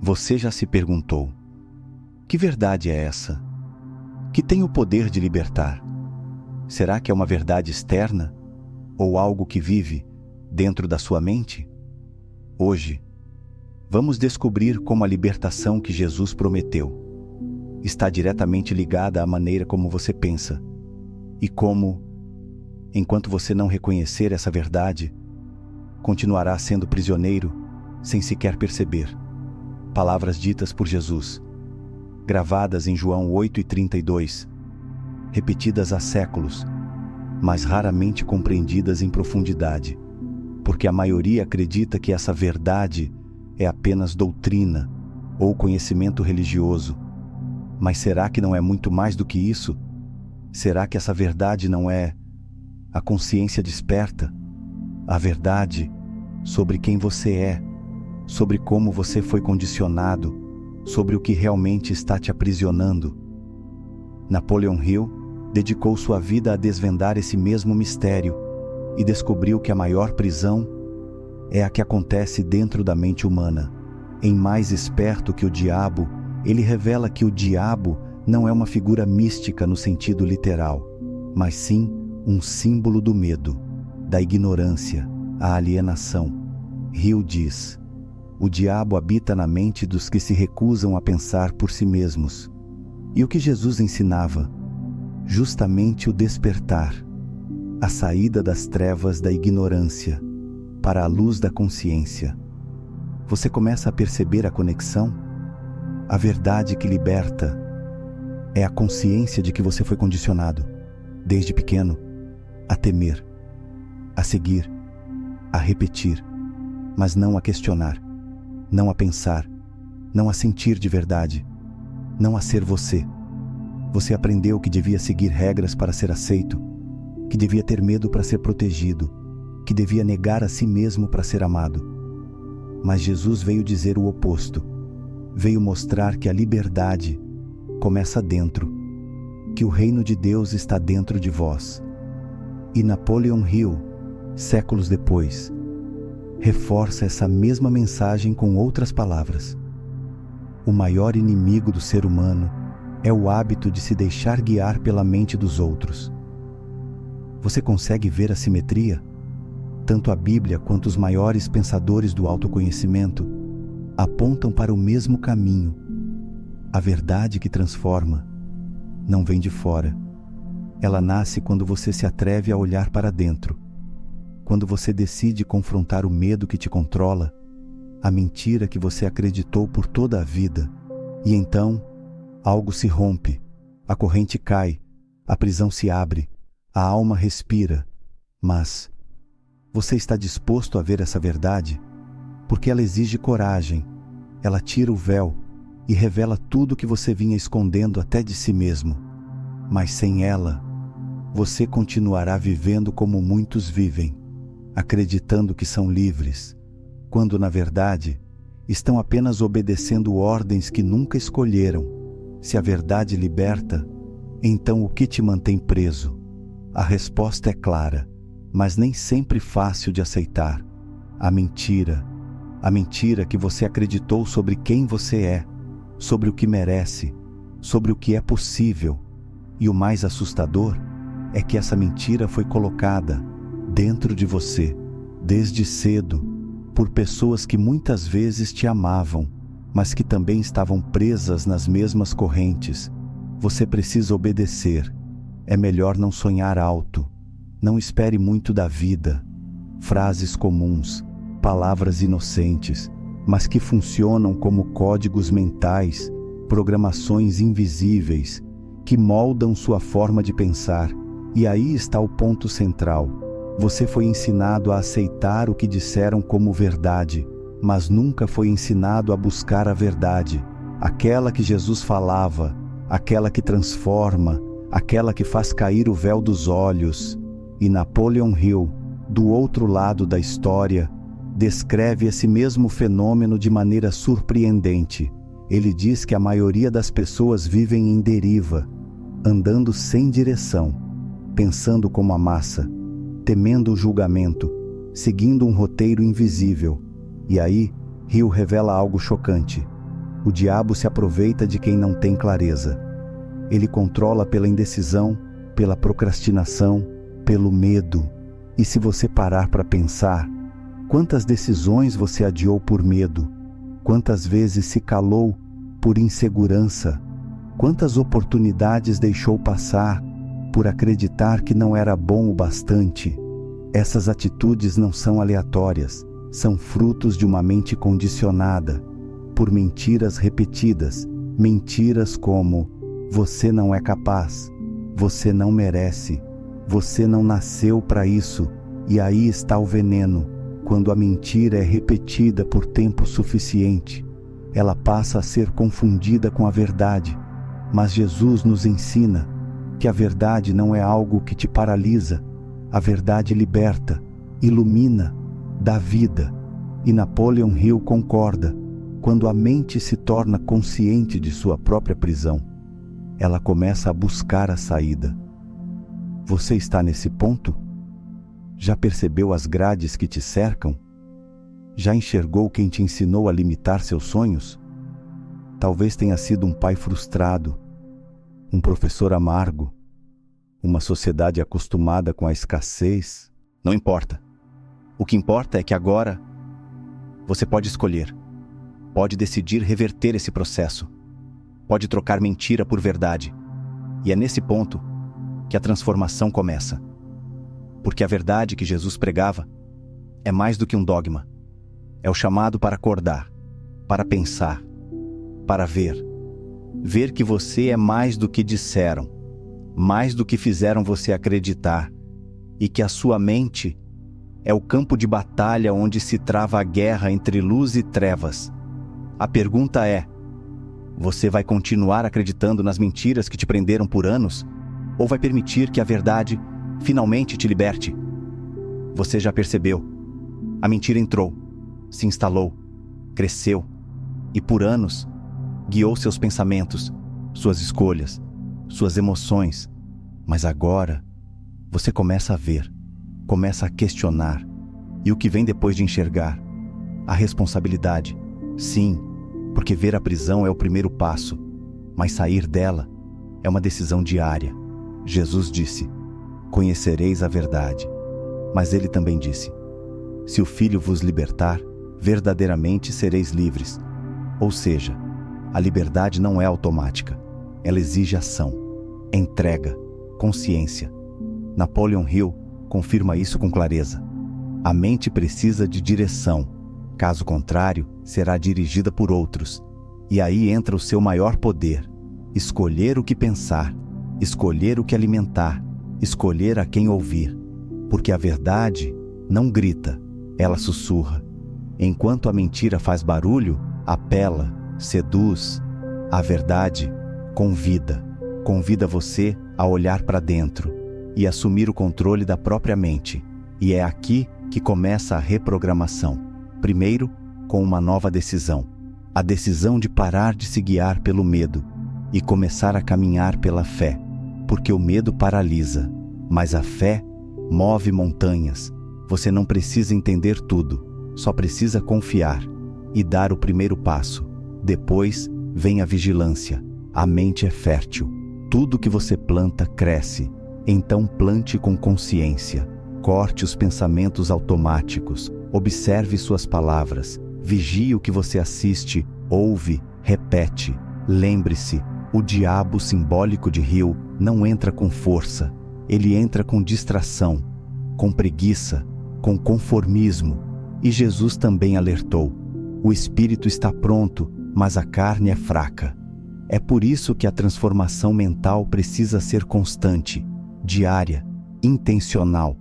Você já se perguntou: que verdade é essa? Que tem o poder de libertar? Será que é uma verdade externa? Ou algo que vive dentro da sua mente? Hoje, vamos descobrir como a libertação que Jesus prometeu está diretamente ligada à maneira como você pensa e como, enquanto você não reconhecer essa verdade, continuará sendo prisioneiro sem sequer perceber. Palavras ditas por Jesus, gravadas em João 8:32, repetidas há séculos, mas raramente compreendidas em profundidade, porque a maioria acredita que essa verdade é apenas doutrina ou conhecimento religioso. Mas será que não é muito mais do que isso? Será que essa verdade não é a consciência desperta? A verdade sobre quem você é, sobre como você foi condicionado, sobre o que realmente está te aprisionando. Napoleon Hill dedicou sua vida a desvendar esse mesmo mistério e descobriu que a maior prisão é a que acontece dentro da mente humana. Em Mais Esperto que o Diabo, ele revela que o diabo não é uma figura mística no sentido literal, mas sim um símbolo do medo, da ignorância, a alienação. Hill diz: o diabo habita na mente dos que se recusam a pensar por si mesmos. E o que Jesus ensinava? Justamente o despertar, a saída das trevas da ignorância para a luz da consciência. Você começa a perceber a conexão? A verdade que liberta é a consciência de que você foi condicionado, desde pequeno, a temer, a seguir, a repetir, mas não a questionar, não a pensar, não a sentir de verdade, não a ser você. Você aprendeu que devia seguir regras para ser aceito, que devia ter medo para ser protegido, que devia negar a si mesmo para ser amado. Mas Jesus veio dizer o oposto. Veio mostrar que a liberdade começa dentro, que o reino de Deus está dentro de vós. E Napoleon Hill, séculos depois, reforça essa mesma mensagem com outras palavras. O maior inimigo do ser humano é o hábito de se deixar guiar pela mente dos outros. Você consegue ver a simetria? Tanto a Bíblia quanto os maiores pensadores do autoconhecimento apontam para o mesmo caminho. A verdade que transforma não vem de fora. Ela nasce quando você se atreve a olhar para dentro. Quando você decide confrontar o medo que te controla, a mentira que você acreditou por toda a vida. E então, algo se rompe, a corrente cai, a prisão se abre, a alma respira. Mas você está disposto a ver essa verdade? Porque ela exige coragem. Ela tira o véu e revela tudo que você vinha escondendo até de si mesmo. Mas sem ela, você continuará vivendo como muitos vivem, acreditando que são livres, quando na verdade estão apenas obedecendo ordens que nunca escolheram. Se a verdade liberta, então o que te mantém preso? A resposta é clara, mas nem sempre fácil de aceitar. A mentira que você acreditou sobre quem você é, sobre o que merece, sobre o que é possível. E o mais assustador é que essa mentira foi colocada dentro de você, desde cedo, por pessoas que muitas vezes te amavam, mas que também estavam presas nas mesmas correntes. Você precisa obedecer. É melhor não sonhar alto. Não espere muito da vida. Frases comuns, palavras inocentes, mas que funcionam como códigos mentais, programações invisíveis, que moldam sua forma de pensar. E aí está o ponto central. Você foi ensinado a aceitar o que disseram como verdade, mas nunca foi ensinado a buscar a verdade, aquela que Jesus falava, aquela que transforma, aquela que faz cair o véu dos olhos. E Napoleon Hill, do outro lado da história, descreve esse mesmo fenômeno de maneira surpreendente. Ele diz que a maioria das pessoas vivem em deriva, andando sem direção, pensando como a massa, temendo o julgamento, seguindo um roteiro invisível. E aí, Hill revela algo chocante. O diabo se aproveita de quem não tem clareza. Ele controla pela indecisão, pela procrastinação, pelo medo. E se você parar para pensar, quantas decisões você adiou por medo? Quantas vezes se calou por insegurança? Quantas oportunidades deixou passar por acreditar que não era bom o bastante? Essas atitudes não são aleatórias, são frutos de uma mente condicionada por mentiras repetidas, mentiras como: você não é capaz, você não merece, você não nasceu para isso. E aí está o veneno. Quando a mentira é repetida por tempo suficiente, ela passa a ser confundida com a verdade. Mas Jesus nos ensina que a verdade não é algo que te paralisa. A verdade liberta, ilumina, dá vida. E Napoleon Hill concorda: quando a mente se torna consciente de sua própria prisão, ela começa a buscar a saída. Você está nesse ponto? Já percebeu as grades que te cercam? Já enxergou quem te ensinou a limitar seus sonhos? Talvez tenha sido um pai frustrado, um professor amargo, uma sociedade acostumada com a escassez. Não importa. O que importa é que agora você pode escolher, pode decidir reverter esse processo, pode trocar mentira por verdade. E é nesse ponto que a transformação começa. Porque a verdade que Jesus pregava é mais do que um dogma. É o chamado para acordar, para pensar, para ver. Ver que você é mais do que disseram, mais do que fizeram você acreditar, e que a sua mente é o campo de batalha onde se trava a guerra entre luz e trevas. A pergunta é: você vai continuar acreditando nas mentiras que te prenderam por anos? Ou vai permitir que a verdade finalmente te liberte? Você já percebeu? A mentira entrou, se instalou, cresceu e por anos guiou seus pensamentos, suas escolhas, suas emoções. Mas agora você começa a ver, começa a questionar. E o que vem depois de enxergar? A responsabilidade. Sim, porque ver a prisão é o primeiro passo, mas sair dela é uma decisão diária. Jesus disse: conhecereis a verdade. Mas ele também disse: se o Filho vos libertar, verdadeiramente sereis livres. Ou seja, a liberdade não é automática. Ela exige ação, entrega, consciência. Napoleon Hill confirma isso com clareza. A mente precisa de direção. Caso contrário, será dirigida por outros. E aí entra o seu maior poder: escolher o que pensar, escolher o que alimentar, escolher a quem ouvir. Porque a verdade não grita, ela sussurra. Enquanto a mentira faz barulho, apela, seduz. A verdade convida você a olhar para dentro e assumir o controle da própria mente. E é aqui que começa a reprogramação. Primeiro, com uma nova decisão. A decisão de parar de se guiar pelo medo e começar a caminhar pela fé. Porque o medo paralisa, mas a fé move montanhas. Você não precisa entender tudo, só precisa confiar e dar o primeiro passo. Depois vem a vigilância. A mente é fértil. Tudo que você planta cresce. Então plante com consciência. Corte os pensamentos automáticos. Observe suas palavras. Vigie o que você assiste, ouve, repete. Lembre-se, o diabo simbólico de Hill não entra com força. Ele entra com distração, com preguiça, com conformismo. E Jesus também alertou: o espírito está pronto, mas a carne é fraca. É por isso que a transformação mental precisa ser constante, diária, intencional.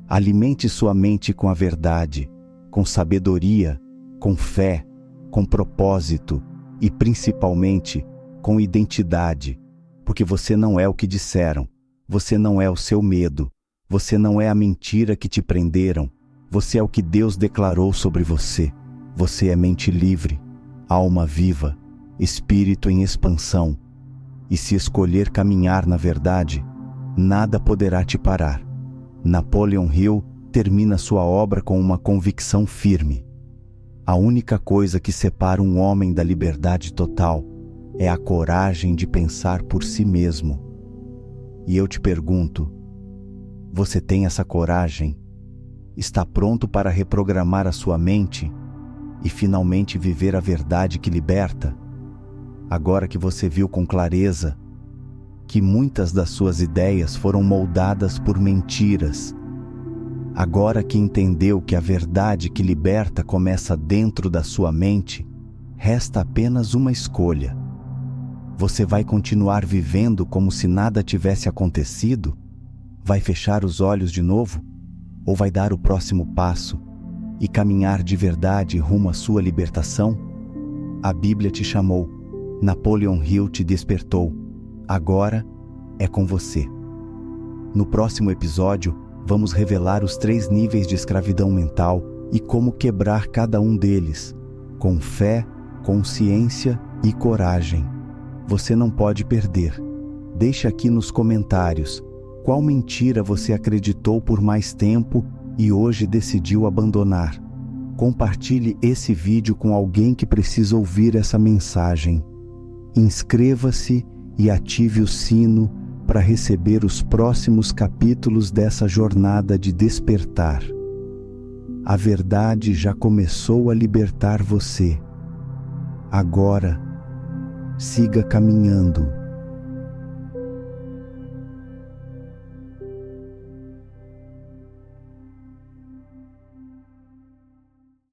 Alimente sua mente com a verdade, com sabedoria, com fé, com propósito e, principalmente, com identidade. Porque você não é o que disseram, você não é o seu medo, você não é a mentira que te prenderam, você é o que Deus declarou sobre você. Você é mente livre, alma viva, espírito em expansão. E se escolher caminhar na verdade, nada poderá te parar. Napoleon Hill termina sua obra com uma convicção firme: A única coisa que separa um homem da liberdade total é a coragem de pensar por si mesmo. E eu te pergunto, você tem essa coragem? Está pronto para reprogramar a sua mente e finalmente viver a verdade que liberta? Agora que você viu com clareza que muitas das suas ideias foram moldadas por mentiras, agora que entendeu que a verdade que liberta começa dentro da sua mente, resta apenas uma escolha. Você vai continuar vivendo como se nada tivesse acontecido? Vai fechar os olhos de novo? Ou vai dar o próximo passo e caminhar de verdade rumo à sua libertação? A Bíblia te chamou, Napoleon Hill te despertou. Agora é com você. No próximo episódio, vamos revelar os 3 níveis de escravidão mental e como quebrar cada um deles, com fé, consciência e coragem. Você não pode perder. Deixe aqui nos comentários qual mentira você acreditou por mais tempo e hoje decidiu abandonar. Compartilhe esse vídeo com alguém que precisa ouvir essa mensagem. Inscreva-se e ative o sino para receber os próximos capítulos dessa jornada de despertar. A verdade já começou a libertar você. Agora, siga caminhando.